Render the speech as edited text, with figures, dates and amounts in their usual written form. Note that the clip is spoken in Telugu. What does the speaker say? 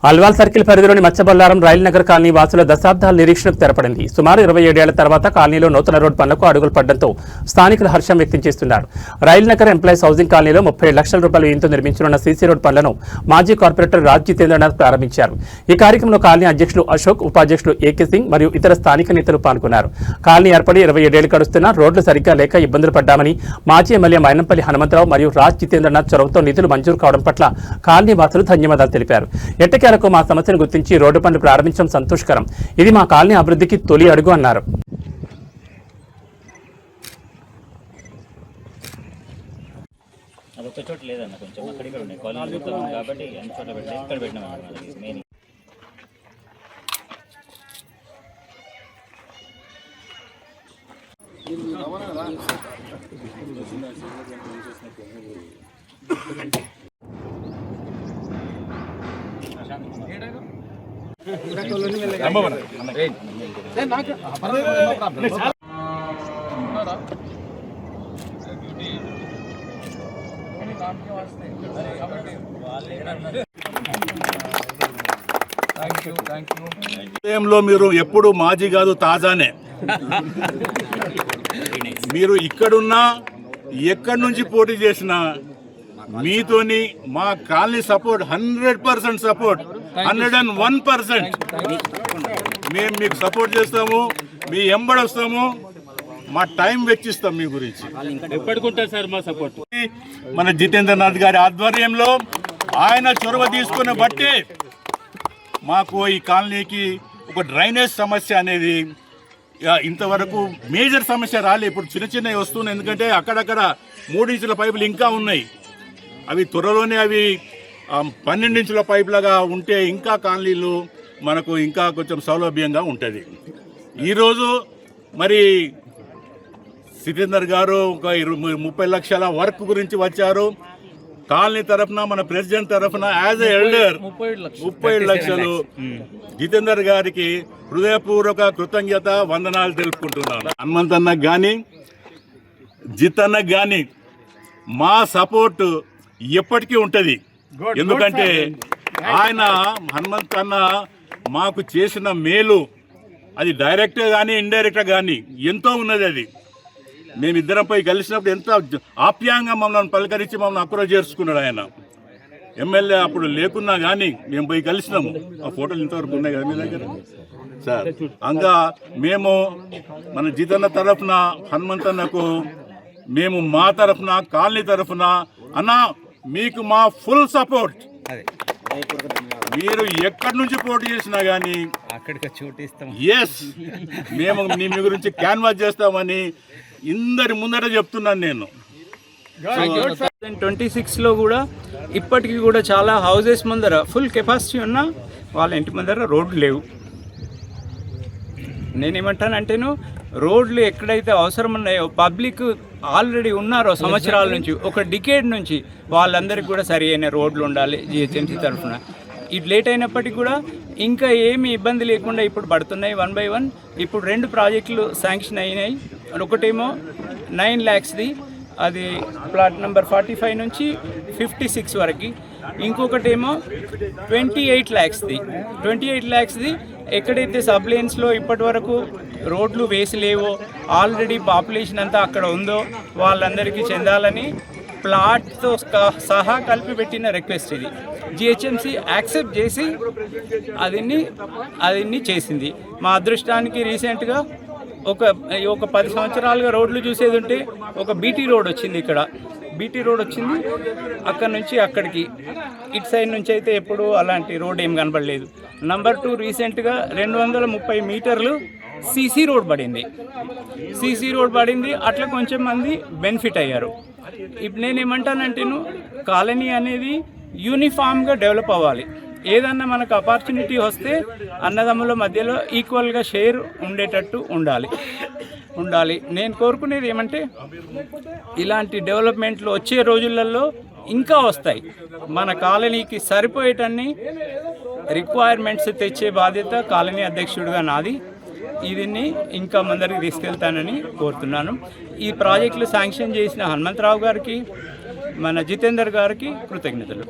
అల్వాల్ సర్కిల్ పరిధిలోని మచ్చబొల్లారం రైల్ నగర్ కాలనీ వాసుల దశాబ్దాల నిరీక్షణకు తెరపడింది. సుమారు 27 ఏళ్ల తర్వాత కాలనీలో నూతన రోడ్ పనులకు అడుగులు పడడంతో స్థానికులు హర్షం వ్యక్తం చేస్తున్నారు. రైల్ నగర్ ఎంప్లాయీస్ హౌసింగ్ కాలనీలో 37 లక్షల రూపాయల వ్యయంతో నిర్మించనున్న సీసీ రోడ్ పనులను మాజీ కార్పొరేటర్ రాజ్ జితేంద్రనాథ్ ప్రారంభించారు. ఈ కార్యక్రమంలో కాలనీ అధ్యక్షులు అశోక్, ఉపాధ్యక్షులు ఏకే సింగ్ మరియు ఇతర స్థానిక నేతలు పాల్గొన్నారు. కాలనీ ఏర్పడి 27 ఏళ్లు గడుస్తున్నా రోడ్లు సరిగ్గా లేక ఇబ్బందులు పడ్డామని మాజీ ఎమ్మెల్యే మైనంపల్లి హనుమంతరావు మరియు రాజ్ జితేంద్రనాథ్ చొరవతో నిధులు మంజూరు కావడం పట్ల కాలనీ వాసులు ధన్యవాదాలు తెలిపారు. ఎట్టకేలకు మా సమస్యను గుర్తించి రోడ్డు పనులు ప్రారంభించడం సంతోషకరం. ఇది మా కాలనీ అభివృద్ధికి తొలి అడుగు అన్నారు. మీరు ఎప్పుడు మాజీ కాదు, తాజానే. మీరు ఇక్కడున్నా ఎక్కడి నుంచి పోటీ చేసినా మీతోని మా కాలనీ సపోర్ట్ 100% సపోర్ట్, 101% మేము మీకు సపోర్ట్ చేస్తాము. మీ ఎంబడి వస్తాము, మా టైం వెచ్చిస్తాం మీ గురించి. ఎప్పటికుంటారు సార్ మా సపోర్ట్. మన జితేంద్రనాథ్ గారి ఆధ్వర్యంలో ఆయన చొరవ తీసుకున్న బట్టి మాకు ఈ కాలనీకి ఒక డ్రైనేజ్ సమస్య అనేది ఇంతవరకు మేజర్ సమస్య రాలే. ఇప్పుడు చిన్న చిన్నవి వస్తున్నాయి, ఎందుకంటే అక్కడక్కడ 3 ఇంచుల పైపులు ఇంకా ఉన్నాయి. అవి త్వరలోనే అవి 12 ఇంచుల పైపులుగా ఉంటే ఇంకా కాలనీలు మనకు ఇంకా కొంచెం సౌలభ్యంగా ఉంటుంది. ఈరోజు మరి సితేందర్ గారు ఒక 30 లక్షల వర్క్ గురించి వచ్చారు. కాలనీ తరఫున, మన ప్రెసిడెంట్ తరఫున యాజ్ ఎ ఎల్డర్ 37 లక్షలు జితేందర్ గారికి హృదయపూర్వక కృతజ్ఞత వందనాలు తెలుపుకుంటున్నాను. హనుమంతన్నకు కానీ జితన్నకు కానీ మా సపోర్ట్ ఎప్పటికీ ఉంటుంది. ఎందుకంటే ఆయన హనుమంతన్న మాకు చేసిన మేలు అది డైరెక్ట్గా కానీ ఇండైరెక్ట్గా కానీ ఎంతో ఉన్నది. అది మేమిద్దరంపై కలిసినప్పుడు ఎంత ఆప్యాయంగా మమ్మల్ని పలకరించి మమ్మల్ని అక్కుర చేర్చుకున్నాడు ఆయన. ఎమ్మెల్యే అప్పుడు లేకున్నా కానీ మేము పోయి కలిసినాము. ఆ ఫోటోలు ఇంతవరకు ఉన్నాయి కదా మీ దగ్గర సార్. ఇంకా మేము మన జితన్న తరఫున హనుమంతన్నకు, మేము మా తరఫున, కాలనీ తరఫున అన్న మీకు మా ఫుల్ సపోర్ట్. మీరు ఎక్కడి నుంచి పోటీ చేసినా కానీ ఎస్ మేము మీ గురించి క్యాన్వాస్ చేస్తామని ఇందరి ముందర చెప్తున్నాను నేను. 2026లో కూడా ఇప్పటికీ కూడా చాలా హౌజెస్ ముందర ఫుల్ కెపాసిటీ ఉన్న వాళ్ళ ఇంటి ముందర రోడ్లు లేవు. నేనేమంటానంటేను, రోడ్లు ఎక్కడైతే అవసరం ఉన్నాయో, పబ్లిక్ ఆల్రెడీ ఉన్నారో సంవత్సరాల నుంచి, ఒక డికేడ్ నుంచి, వాళ్ళందరికీ కూడా సరి అయిన రోడ్లు ఉండాలి జిహెచ్ఎంసీ తరఫున. ఇది లేట్ అయినప్పటికీ కూడా ఇంకా ఏమీ ఇబ్బంది లేకుండా ఇప్పుడు పడుతున్నాయి 1 by 1. ఇప్పుడు 2 ప్రాజెక్టులు శాంక్షన్ అయినాయి. ఒకటేమో 9 lakhsది, అది ప్లాట్ నెంబర్ 45 నుంచి 56 వరకు. ఇంకొకటేమో 28 lakhsది. ఎక్కడైతే సబ్ లేన్స్లో ఇప్పటి వరకు రోడ్లు వేసి లేవో, ఆల్రెడీ పాపులేషన్ అంతా అక్కడ ఉందో వాళ్ళందరికీ చెందాలని ప్లాట్తో సహా కలిపి పెట్టిన రిక్వెస్ట్ ఇది. జిహెచ్ఎంసీ యాక్సెప్ట్ చేసి అదిన్ని చేసింది. మా అదృష్టానికి రీసెంట్గా ఒక 10 సంవత్సరాలుగా రోడ్లు చూసేది ఉంటే ఒక బీటీ రోడ్ వచ్చింది. ఇక్కడ బీటీ రోడ్ వచ్చింది. అక్కడ నుంచి అక్కడికి, ఇటు సైడ్ నుంచి అయితే ఎప్పుడు అలాంటి రోడ్ ఏం కనపడలేదు. నెంబర్ 2, రీసెంట్గా 230 మీటర్లు సీసీ రోడ్ పడింది. అట్లా కొంచెం మంది బెనిఫిట్ అయ్యారు. ఇప్పుడు నేనేమంటానంటేను, కాలనీ అనేది యూనిఫామ్గా డెవలప్ అవ్వాలి. ఏదన్నా మనకు ఆపర్చునిటీ వస్తే అన్నదమ్ముల మధ్యలో ఈక్వల్గా షేర్ ఉండేటట్టు ఉండాలి. నేను కోరుకునేది ఏమంటే, ఇలాంటి డెవలప్మెంట్లు వచ్చే రోజులలో ఇంకా వస్తాయి. మన కాలనీకి సరిపోయేటన్ని రిక్వైర్మెంట్స్ తెచ్చే బాధ్యత కాలనీ అధ్యక్షుడిగా నాది. దీన్ని ఇంకా ముందరికి తీసుకెళ్తానని కోరుతున్నాను. ఈ ప్రాజెక్టులు శాంక్షన్ చేసిన హనుమంతరావు గారికి, మన జితేందర్ గారికి కృతజ్ఞతలు.